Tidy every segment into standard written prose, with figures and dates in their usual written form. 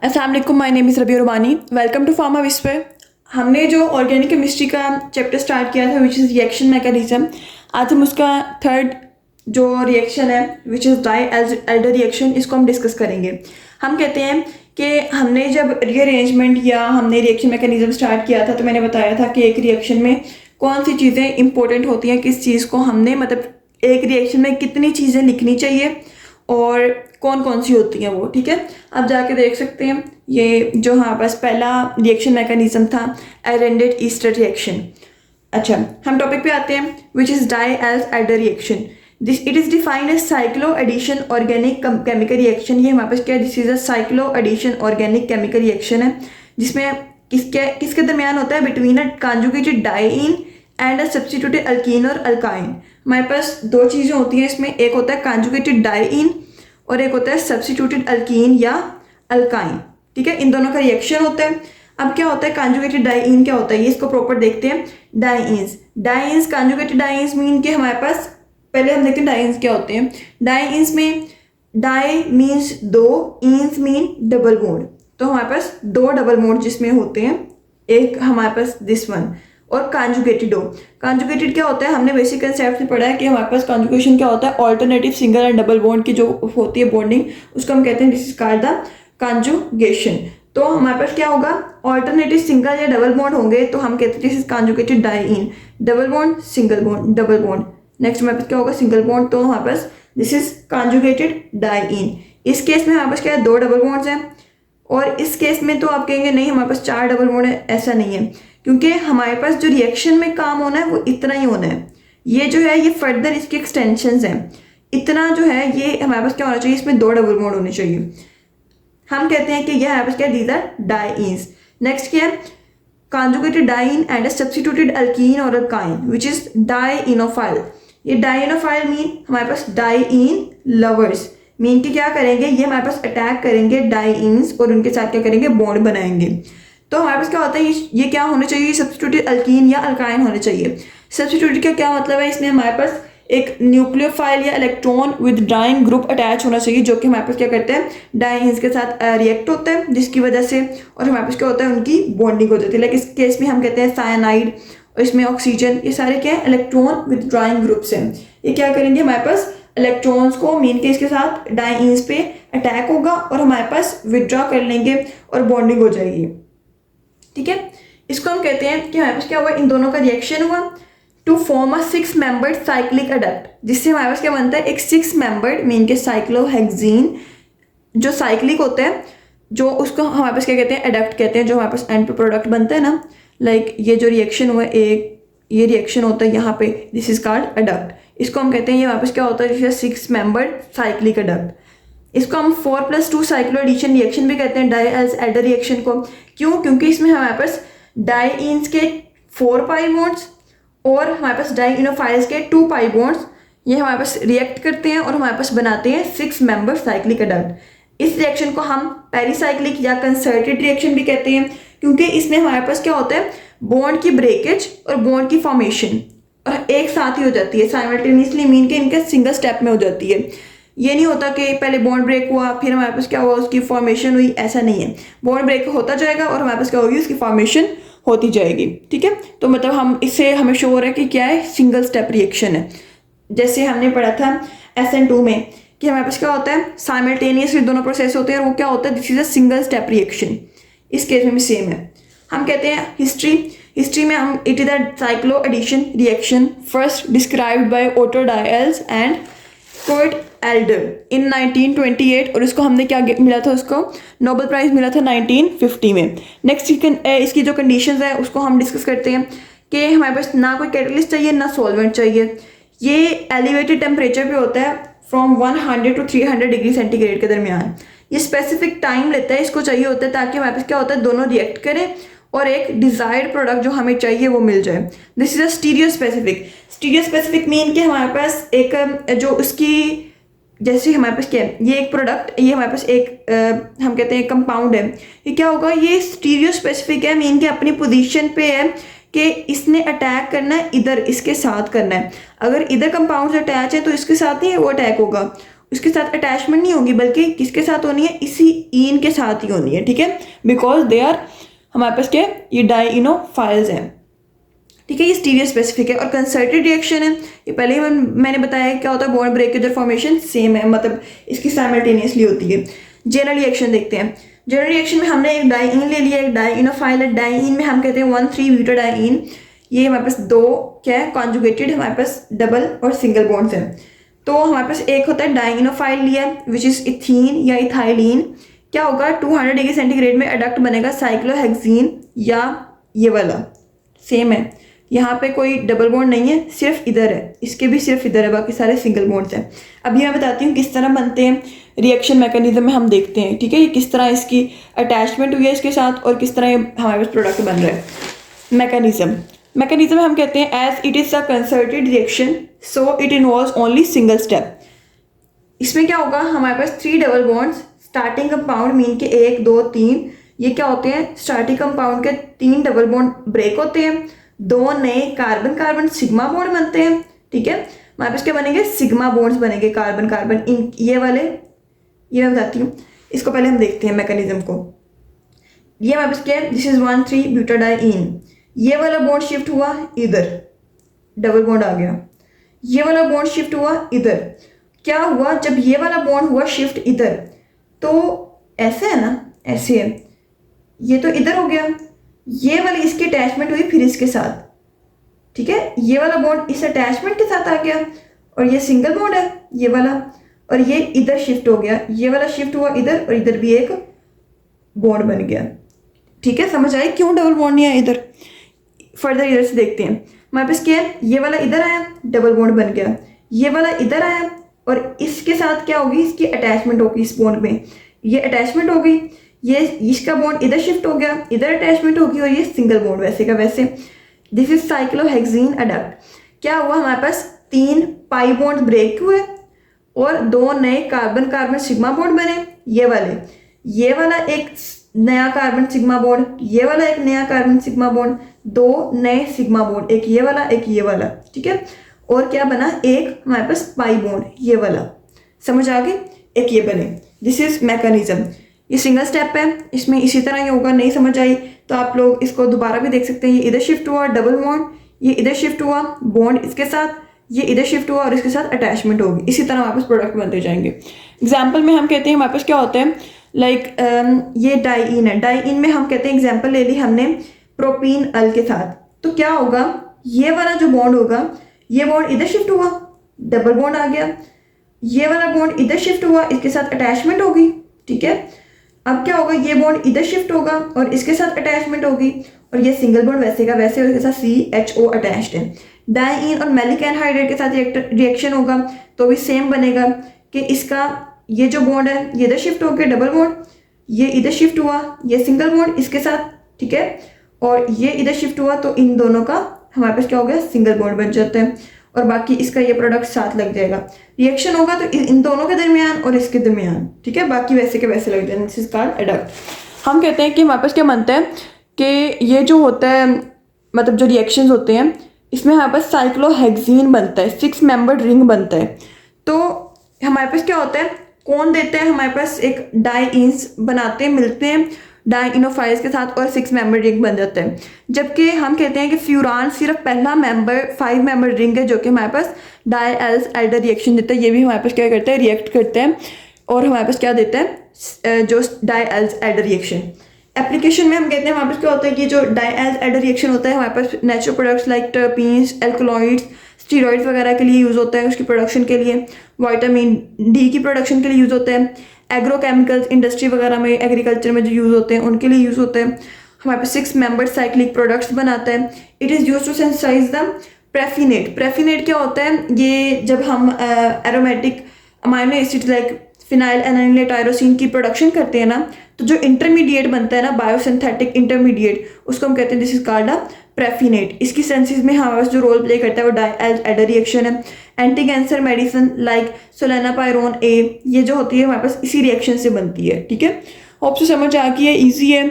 अस्सलाम वालेकुम, my name is Rabia Rubani. Welcome to pharma whisper. हमने जो ऑर्गेनिक केमिस्ट्री का चैप्टर स्टार्ट किया था विच इज़ रिएक्शन मैकेनिज्म, आज हम उसका थर्ड जो रिएक्शन है विच इज़ डाई एल्डर रिएक्शन, इसको हम डिस्कस करेंगे। हम कहते हैं कि हमने जब रीअरेंजमेंट या हमने रिएक्शन मैकेनिज्म स्टार्ट किया था तो मैंने बताया था कि एक रिएक्शन में कौन सी चीज़ें इंपॉर्टेंट होती हैं, किस चीज़ को हमने मतलब एक रिएक्शन में कितनी चीज़ें लिखनी चाहिए और कौन कौन सी होती हैं वो, ठीक है। अब जाके देख सकते हैं ये जो हमारे पास पहला रिएक्शन मैकेनिज्म था एरेंडेड ईस्टर रिएक्शन। अच्छा, हम टॉपिक पे आते हैं विच इज़ डाई Alder reaction. This it is defined as cycloaddition organic chemical reaction. ये हमारे पास क्या है, this is a cycloaddition organic chemical reaction है जिसमें किसके दरमियान होता है, between a conjugated diene and a substituted alkene और अल्काइन। हमारे पास दो चीज़ें होती हैं इसमें, एक होता है कॉन्जुगेटेड डाइईन और एक होता है सब्स्टिट्यूटेड अल्कीन या अल्काइन, ठीक है। इन दोनों का रिएक्शन होता है। अब क्या होता है कॉन्जुगेटेड डाइईन, क्या होता है ये इसको प्रॉपर देखते हैं। डाइईन्स कॉन्जुगेटेड डाइईन्स मीन के हमारे पास पहले हम देखते हैं डाइईन्स क्या होते हैं। डाइईन्स में डाई मीन्स दो, ईन्स मीन डबल बॉन्ड, तो हमारे पास दो डबल बॉन्ड जिसमें होते हैं, एक हमारे पास दिस वन। और कॉन्जुगेटेड कॉन्जुगेटेड क्या होता है, हमने बेसिक कंसेप्ट में पढ़ा है कि हमारे पास कॉन्जुगेशन क्या होता है, alternative single and double bond की जो होती है बॉन्डिंग, उसको हम कहते हैं this is called the conjugation. तो हमारे पास क्या होगा, ऑल्टरनेटिव सिंगल या डबल बॉन्ड होंगे तो हम कहते हैं this is conjugated diene. Double bond, single bond, double bond, next हमारे पास क्या होगा, सिंगल बॉन्ड, तो हमारे पास दिस इज कॉन्जुगेटेड डाइईन। इस केस में हमारे पास क्या है, दो डबल बॉन्ड्स हैं। और इस केस में तो आप कहेंगे नहीं हमारे पास चार डबल बॉन्ड है, ऐसा नहीं है, क्योंकि हमारे पास जो रिएक्शन में काम होना है वो इतना ही होना है। ये जो है ये फर्दर इसके एक्सटेंशंस हैं, इतना जो है ये हमारे पास क्या होना चाहिए, इसमें दो डबल बॉन्ड होने चाहिए। हम कहते हैं कि यह हमारे पास क्या, दीज आर डाइईन्स। नेक्स्ट क्या है, conjugated diene and a substituted alkene और अल्काइन विच इज डाइईनोफाइल। ये डाइईनोफाइल मीन हमारे पास डाइईन लवर्स, मीन कि क्या करेंगे, ये हमारे पास अटैक करेंगे डाइईन्स और उनके साथ क्या करेंगे, बॉन्ड बनाएंगे। तो हमारे पास क्या होता है, ये क्या होने चाहिए, सब्स्टिट्यूटेड अल्कीन या अल्काइन होने चाहिए। सब्स्टिट्यूटेड का क्या मतलब है, इसमें हमारे पास एक न्यूक्लियोफाइल या electron with diene group attach होना चाहिए, जो कि हमारे पास क्या करते हैं, डाइईन्स के साथ रिएक्ट होता है जिसकी वजह से, और हमारे पास क्या होता है, उनकी बॉन्डिंग हो जाती है। लाइक इस केस में हम कहते हैं साइनाइड और इसमें ऑक्सीजन, ये सारे क्या है, इलेक्ट्रॉन विद डाइईन ग्रुप्स हैं। ये क्या करेंगे, हमारे पास इलेक्ट्रॉन्स को मीन के इसके साथ डाइईन्स पे अटैक होगा और हमारे पास विदड्रॉ कर लेंगे और बॉन्डिंग हो जाएगी, ठीक है। इसको हम कहते हैं कि हमारे पास क्या हुआ, इन दोनों का रिएक्शन हुआ to form a 6 membered cyclic adduct, जिससे हमारे पास क्या बनता है, एक 6 मेंबर्ड मीन के साइक्लोहेक्सीन जो साइक्लिक होता है, जो उसको हमारे पास क्या कहते हैं, अडक्ट कहते हैं, जो हमारे पास एंड पे प्रोडक्ट बनता है ना। लाइक ये जो रिएक्शन हुआ, एक ये रिएक्शन होता है यहाँ पे, दिस इज कॉल्ड अडक्ट। इसको हम कहते हैं, ये हमारे पास क्या होता है, जैसे 6 मेंबर्ड साइक्लिक अडक्ट। इसको हम 4+2 साइक्लो एडिशन रिएक्शन भी कहते हैं, डाई एल्डर रिएक्शन को। क्यों, क्योंकि इसमें हमारे पास डाइईन्स के 4 पाई बॉन्ड्स और हमारे पास डाइईनोफाइल्स के 2 पाई बॉन्ड्स, ये हमारे पास रिएक्ट करते हैं और हमारे पास बनाते हैं 6 मेंबर साइक्लिक अडक्ट। इस रिएक्शन को हम पेरिसाइक्लिक या कंसर्टेड रिएक्शन भी कहते हैं, क्योंकि इसमें हमारे पास क्या होता है, बॉन्ड की ब्रेकेज और बॉन्ड की फॉर्मेशन और एक साथ ही हो जाती है साइमल्टेनियसली, मीन के इनके सिंगल स्टेप में हो जाती है। ये नहीं होता कि पहले बॉन्ड ब्रेक हुआ फिर हमारे पास क्या हुआ, उसकी फॉर्मेशन हुई, ऐसा नहीं है। बॉन्ड ब्रेक होता जाएगा और हमारे पास क्या होगी, उसकी फॉर्मेशन होती जाएगी, ठीक है। तो मतलब हम इससे हमें श्योर हो रहा है कि क्या है, सिंगल स्टेप रिएक्शन है। जैसे हमने पढ़ा था SN2 में कि हमारे पास क्या होता है, साइमल्टेनियसली दोनों प्रोसेस होते हैं और वो क्या होता है, this is a single step reaction. इस केस में भी सेम है। हम कहते हैं हिस्ट्री में हम it is a cycloaddition reaction first described by Otto Diels and Kurt Alder in 1928, और इसको हमने क्या मिला था, उसको नोबेल प्राइज मिला था 1950 में। नेक्स्ट इसकी जो कंडीशंस है उसको हम डिस्कस करते हैं कि हमारे पास ना कोई कैटलिस्ट चाहिए ना सॉल्वेंट चाहिए। ये एलिवेटेड टेम्परेचर पे होता है फ्रॉम 100 to 300 डिग्री सेंटीग्रेड के दरमियान। ये स्पेसिफिक टाइम लेता है, इसको चाहिए होता है ताकि हमारे पास क्या होता है, दोनों रिएक्ट करें और एक डिजायर्ड प्रोडक्ट जो हमें चाहिए वो मिल जाए। This is a stereo specific mean कि हमारे पास एक जो उसकी, जैसे हमारे पास क्या है, ये एक प्रोडक्ट, ये हमारे पास एक हम कहते हैं कंपाउंड है, ये क्या होगा, ये स्टीरियो स्पेसिफिक है, मीन कि अपनी पोजीशन पे है कि इसने अटैक करना है इधर, इसके साथ करना है। अगर इधर कंपाउंड अटैच है तो इसके साथ ही वो अटैक होगा, उसके साथ अटैचमेंट नहीं होगी, बल्कि किसके साथ होनी है, इसी ईन के साथ ही होनी है, ठीक है, बिकॉज दे आर हमारे पास क्या ये डाइइनोफाइल्स हैं, ठीक है। ये स्टीरियो स्पेसिफिक है। और कंसर्टेड रिएक्शन है, ये पहले ही मैंने बताया क्या होता है, बॉन्ड ब्रेकेज और फॉर्मेशन सेम है, मतलब इसकी साइमल्टेनियसली होती है। जनरल रिएक्शन देखते हैं। जनरल रिएक्शन में हमने एक डाइइन ले लिया, एक डाइइनोफाइल है। डाइइन में हम कहते हैं 1,3-ब्यूटाडाइइन। ये हमारे पास दो क्या है, कॉन्जुगेटेड हमारे पास डबल और सिंगल बॉन्ड्स हैं। तो हमारे पास एक होता है डाइइनोफाइल लिया विच इज इथीन या इथाइलिन। क्या होगा, 200 डिग्री सेंटीग्रेड में अडक्ट बनेगा साइक्लोहेक्सीन, या ये वाला सेम है। यहाँ पे कोई डबल बॉन्ड नहीं है, सिर्फ इधर है, इसके भी सिर्फ इधर है, बाकी सारे सिंगल बॉन्ड्स हैं। अभी मैं बताती हूँ किस तरह बनते हैं, रिएक्शन मैकेनिज्म में हम देखते हैं, ठीक है, ये किस तरह इसकी अटैचमेंट हुई है इसके साथ और किस तरह ये हमारे पास प्रोडक्ट बन रहा है। मैकेनिज्म में हम कहते हैं as it is a concerted reaction so it involves only single step. इसमें क्या होगा, हमारे पास 3 double bonds, starting compound mean के 1, 2, 3, ये क्या होते हैं, स्टार्टिंग कंपाउंड के 3 डबल बॉन्ड ब्रेक होते हैं, 2 नए कार्बन कार्बन सिग्मा बॉन्ड बनते हैं, ठीक है। हमारे पास क्या बनेंगे, सिग्मा बॉन्ड्स बनेंगे, कार्बन कार्बन, इन ये वाले, ये मैं बताती हूँ। इसको पहले हम देखते हैं मैकेनिज्म को। ये हमारे पास क्या है, दिस इज 1,3-ब्यूटाडाइइन। ये वाला बॉन्ड शिफ्ट हुआ इधर, डबल बॉन्ड आ गया। ये वाला बॉन्ड शिफ्ट हुआ इधर। क्या हुआ, जब ये वाला बॉन्ड हुआ शिफ्ट इधर, तो ऐसे है ना, ऐसे है, ये तो इधर हो गया, ये वाली इसकी अटैचमेंट हुई फिर इसके साथ, ठीक है, ये वाला बॉन्ड इस अटैचमेंट के साथ आ गया, और ये सिंगल बॉन्ड है ये वाला, और ये इधर शिफ्ट हो गया, ये वाला शिफ्ट हुआ इधर, और इधर भी एक बॉन्ड बन गया, ठीक है। समझ आई क्यों डबल बॉन्ड नहीं आया इधर। फर्दर इधर से देखते हैं, हमारे पास क्या है, ये वाला इधर आया, डबल बॉन्ड बन गया, ये वाला इधर आया, और इसके साथ क्या होगी, इसकी अटैचमेंट होगी इस बॉन्ड में, ये अटैचमेंट हो गई, ये इसका बॉन्ड इधर शिफ्ट हो गया, इधर अटैचमेंट होगी, और ये सिंगल बॉन्ड वैसे का वैसे। This is cyclohexene adduct. क्या हुआ, हमारे पास 3 पाई बॉन्ड ब्रेक हुए और 2 नए कार्बन कार्बन सिग्मा बॉन्ड बने, ये वाला एक नया कार्बन सिग्मा बॉन्ड, ये वाला एक नया कार्बन सिग्मा बॉन्ड, 2 नए सिग्मा बॉन्ड, एक ये वाला, ठीक है। और क्या बना, एक हमारे पास पाई बॉन्ड, ये वाला, समझ आ गई, एक ये बने। This is mechanism. ये सिंगल स्टेप है, इसमें इसी तरह ही होगा। नहीं समझ आई तो आप लोग इसको दोबारा भी देख सकते हैं। ये इधर शिफ्ट हुआ डबल बॉन्ड, ये इधर शिफ्ट हुआ बॉन्ड इसके साथ, ये इधर शिफ्ट हुआ और इसके साथ अटैचमेंट होगी। इसी तरह हमारे पास प्रोडक्ट बनते जाएंगे। एग्जाम्पल में हम कहते हैं हमारे पास क्या होता है, लाइक ये डाइइन है, डाइइन में हम कहते हैं एग्जाम्पल ले ली हमने प्रोपीन अल के साथ, तो क्या होगा, ये वाला जो बॉन्ड होगा, ये बॉन्ड इधर शिफ्ट हुआ, डबल बॉन्ड आ गया, ये वाला बॉन्ड इधर शिफ्ट हुआ, इसके साथ अटैचमेंट होगी, ठीक है। अब क्या होगा, ये बॉन्ड इधर शिफ्ट होगा और इसके साथ अटैचमेंट होगी, और ये सिंगल बॉन्ड वैसे का वैसे, और इसके साथ CHO अटैच्ड है। डाइइन और मैलिक एनहाइड्रेट के साथ रिएक्शन होगा तो भी सेम बनेगा कि इसका ये जो बॉन्ड है ये इधर शिफ्ट हो गया डबल बॉन्ड, ये इधर शिफ्ट हुआ, ये सिंगल बॉन्ड इसके साथ, ठीक है, और ये इधर शिफ्ट हुआ, तो इन दोनों का हमारे पास क्या हो गया, सिंगल बॉन्ड बन जाता है, और बाकी इसका ये प्रोडक्ट साथ लग जाएगा। रिएक्शन होगा तो इन दोनों के दरमियान और इसके दरमियान, ठीक है, बाकी वैसे के वैसे लग जाएंगे। This is called adduct. हम कहते हैं कि हमारे पास क्या बनता है कि ये जो होता है, मतलब जो रिएक्शंस होते हैं, इसमें हमारे पास साइक्लोहेक्सीन बनता है, 6 मेंबर्ड रिंग बनता है। तो हमारे पास क्या होता है, कौन देता है, हमारे पास एक डाइइन्स बनाते हैं, मिलते हैं डाइइनोफाइल्स के साथ, और 6 मेंबर रिंग बन जाता है। जबकि हम कहते हैं कि फ्यूरान सिर्फ पहला मेंबर 5 मेंबर रिंग है, जो कि हमारे पास डाइएल्स एल्डर रिएक्शन देता है। ये भी हमारे पास क्या करता है, रिएक्ट करते हैं, और हमारे पास क्या देता है, जो डाइएल्स एल्डर रिएक्शन। एप्लीकेशन में हम कहते हैं हमारे पास क्या होता है कि जो डाइएल्स एल्डर रिएक्शन होता है, हमारे पास natural products like terpenes, alkaloids, steroids वगैरह के लिए यूज़ होता है, उसकी प्रोडक्शन के लिए, विटामिन D की प्रोडक्शन के लिए यूज़ होता है, एग्रोकेमिकल्स इंडस्ट्री वगैरह में, एग्रीकल्चर में जो यूज़ होते हैं उनके लिए यूज़ होते हैं। हमारे पास 6 मेंबर्ड साइक्लिक प्रोडक्ट्स बनाता है। It is use to synthesize the prephenate. Prephenate क्या होता है, ये जब हम aromatic amino acid like phenylalanine tyrosine की प्रोडक्शन करते हैं ना, तो जो इंटरमीडिएट बनता है ना, बायोसिंथेटिक इंटरमीडिएट, उसको हम कहते हैं दिस इज कॉल्ड अ प्रेफिनेट। इसकी सेंसिस में हमारे पास जो रोल प्ले करता है वो डाइएल्स एल्डर रिएक्शन है। Anti cancer medicine like solanapyrone A, ये जो होती है हमारे पास इसी रिएक्शन से बनती है, ठीक है। होप से समझ आ गई है, ईजी है,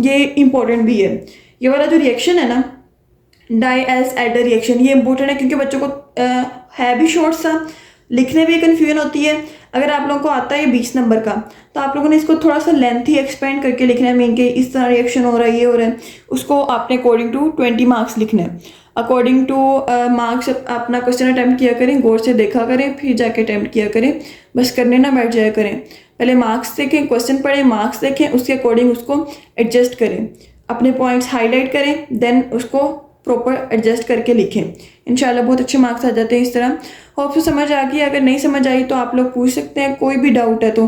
ये इंपॉर्टेंट भी है। ये वाला जो रिएक्शन है ना, डाइएल्स एल्डर रिएक्शन, ये इंपॉर्टेंट है क्योंकि बच्चों को है भी शॉर्ट सा, लिखने में कन्फ्यूजन होती है। अगर आप लोगों को आता है ये 20 नंबर का, तो आप लोगों ने इसको थोड़ा सा लेंथी एक्सपेंड करके लिखना है। मीन के इस तरह रिएक्शन हो रहा है, ये हो रहा है, उसको आपने अकॉर्डिंग टू 20 मार्क्स लिखना है। अकॉर्डिंग टू मार्क्स अपना क्वेश्चन अटैम्प्ट किया करें, गौर से देखा करें, फिर जाके अटैम्प्ट किया करें। बस करने ना बैठ जाया करें, पहले मार्क्स देखें, क्वेश्चन पढ़ें, मार्क्स देखें, उसके अकॉर्डिंग उसको एडजस्ट करें, अपने पॉइंट्स हाईलाइट करें, देन उसको प्रॉपर एडजस्ट करके लिखें। इंशाल्लाह बहुत अच्छे मार्क्स आ जाते हैं इस तरह। होप सो समझ आ गई। अगर नहीं समझ आई तो आप लोग पूछ सकते हैं, कोई भी डाउट है तो।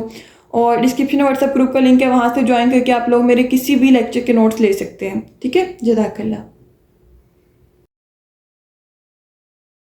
और डिस्क्रिप्शन में व्हाट्सएप ग्रुप का लिंक है, वहाँ से ज्वाइन करके आप लोग मेरे किसी भी लेक्चर के नोट्स ले सकते हैं। ठीक है, जज़ाकल्लाह।